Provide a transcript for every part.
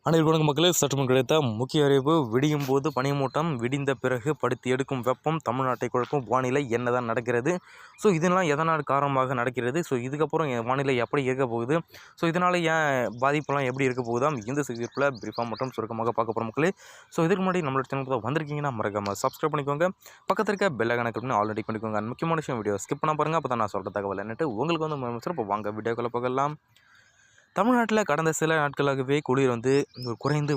அனைவருக்கும் மக்களே சற்றுமுன் கிடைத்த முக்கிய அறிவிப்பு. விடியும் போது பனிமூட்டம், விடிந்த பிறகு படுத்து எடுக்கும் வெப்பம், தமிழ்நாட்டை குழப்பும் வானிலை என்னதான் நடக்கிறது? ஸோ இதெல்லாம் எதனால் காரணமாக நடக்கிறது? ஸோ இதுக்கப்புறம் வானிலை எப்படி இருக்க போகுது? ஸோ இதனால் ஏன் பாதிப்பெல்லாம் எப்படி இருக்க போகுதாம்? இந்த செய்தியில் பிரீஃபாக மற்றும் சுருக்கமாக பார்க்க போகிற மக்களே. ஸோ இதுக்கு முன்னாடி நம்மளோட சேனல் வந்திருக்கீங்கன்னா மறக்காமல் சப்ஸ்கிரைப் பண்ணிக்கோங்க. பக்கத்தில் இருக்க பெல் ஐகானை கிளிக் பண்ணி ஆல்ரெடி பண்ணிக்கோங்க. முக்கியமான விஷயம் வீடியோ ஸ்கிப் பண்ண பாருங்கள். அப்போ தான் நான் சொல்கிற தகவல் என்னட்டு உங்களுக்கு வந்து இப்போ வாங்க வீடியோக்குள்ளே போகலாம். தமிழ்நாட்டில் கடந்த சில நாட்களாகவே குளிர் வந்து குறைந்து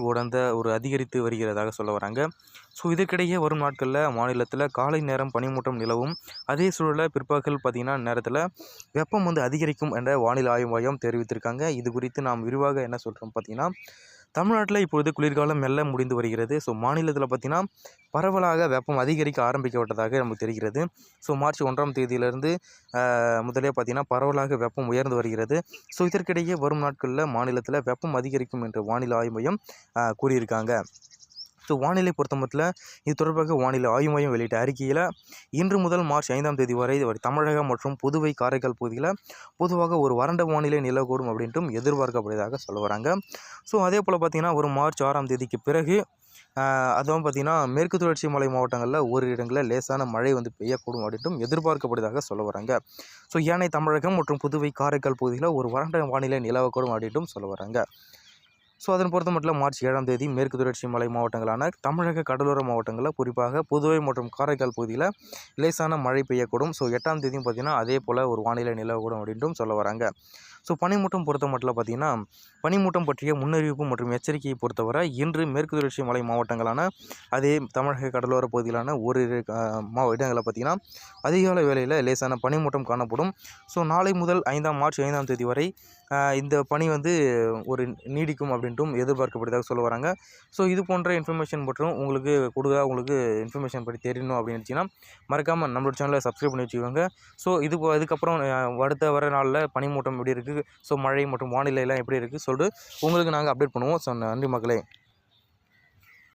ஒரு அதிகரித்து வருகிறதாக சொல்ல வராங்க. ஸோ இதற்கிடையே வரும் நாட்களில் மாநிலத்தில் காலை நேரம் பனிமூட்டம் நிலவும். அதே சூழலில் பிற்பகல் பார்த்திங்கன்னா நேரத்தில் வெப்பம் வந்து அதிகரிக்கும் என்ற வானிலை ஆய்வு மையம் தெரிவித்திருக்காங்க. இது குறித்து நாம் விரிவாக என்ன சொல்கிறோம் பார்த்திங்கன்னா, தமிழ்நாட்டில் இப்பொழுது குளிர்காலம் மெல்ல முடிந்து வருகிறது. ஸோ மாநிலத்தில் பார்த்திங்கன்னா பரவலாக வெப்பம் அதிகரிக்க ஆரம்பிக்கப்பட்டதாக நமக்கு தெரிகிறது. ஸோ மார்ச் 1ஆம் தேதியிலிருந்து முதலே பார்த்திங்கன்னா பரவலாக வெப்பம் உயர்ந்து வருகிறது. ஸோ இதற்கிடையே வரும் நாட்களில் மாநிலத்தில் வெப்பம் அதிகரிக்கும் என்று வானிலை ஆய்வு மையம் கூறியிருக்காங்க. ஸோ வானிலை பொறுத்தமட்டில் இது தொடர்பாக வானிலை ஆய்வு மையம் வெளியிட்ட அறிக்கையில் இன்று முதல் மார்ச் 5ஆம் தேதி வரை தமிழகம் மற்றும் புதுவை காரைக்கால் பகுதியில் பொதுவாக ஒரு வறண்ட வானிலை நிலவக்கூடும் அப்படின்ட்டும் எதிர்பார்க்கப்படுவதாக சொல்ல வராங்க. ஸோ அதே போல் பார்த்திங்கன்னா ஒரு மார்ச் 6ஆம் தேதிக்கு பிறகு அதுவும் பார்த்திங்கன்னா மேற்கு தொடர்ச்சி மலை மாவட்டங்களில் ஓரிரு இடங்களில் லேசான மழை வந்து பெய்யக்கூடும் அப்படின்ட்டும் எதிர்பார்க்கப்படுவதாக சொல்ல வராங்க. ஸோ ஏனைய தமிழகம் மற்றும் புதுவை காரைக்கால் பகுதியில் ஒரு வறண்ட வானிலை நிலவக்கூடும் அப்படின்ட்டும் சொல்ல வராங்க. ஸோ அதன் பொறுத்த மட்டும் மார்ச் 7ஆம் தேதி மேற்கு தொடர்ச்சி மலை மாவட்டங்களான தமிழக கடலோர மாவட்டங்களில் குறிப்பாக புதுவை மற்றும் காரைக்கால் பகுதியில் லேசான மழை பெய்யக்கூடும். ஸோ 8ஆம் தேதியும் பார்த்திங்கன்னா அதே போல் ஒரு வானிலை நிலவக்கூடும் அப்படின்ட்டும் சொல்ல வராங்க. ஸோ பனிமூட்டம் பொறுத்த மட்டும் பார்த்திங்கன்னா பனிமூட்டம் பற்றிய முன்னறிவிப்பு மற்றும் எச்சரிக்கையை பொறுத்தவரை இன்று மேற்கு தொடர்ச்சி மலை மாவட்டங்களான அதே தமிழக கடலோர பகுதியிலான ஓரிரு இடங்களில் பார்த்திங்கன்னா அதிகாலை வேளையில் லேசான பனிமூட்டம் காணப்படும். ஸோ நாளை முதல் மார்ச் 5ஆம் தேதி வரை இந்த பனி வந்து ஒரு நீடிக்கும் அப்படின்ட்டும் எதிர்பார்க்கப்படுவதாக சொல்ல வராங்க. ஸோ இது போன்ற இன்ஃபர்மேஷன் மற்றும் உங்களுக்கு இன்ஃபர்மேஷன் பற்றி தெரியணும் அப்படின்னு நினச்சிங்கன்னா மறக்காமல் நம்மளோட சேனலை சப்ஸ்கிரைப் பண்ணி வச்சுக்கோங்க. ஸோ இதுக்கப்புறம் அடுத்த வர நாளில் பனிமூட்டம் எப்படி இருக்குது, ஸோ மழை மற்றும் வானிலையெல்லாம் எப்படி இருக்குது சொல்லிட்டு உங்களுக்கு நாங்கள் அப்டேட் பண்ணுவோம். ஸோ நன்றி மக்களே.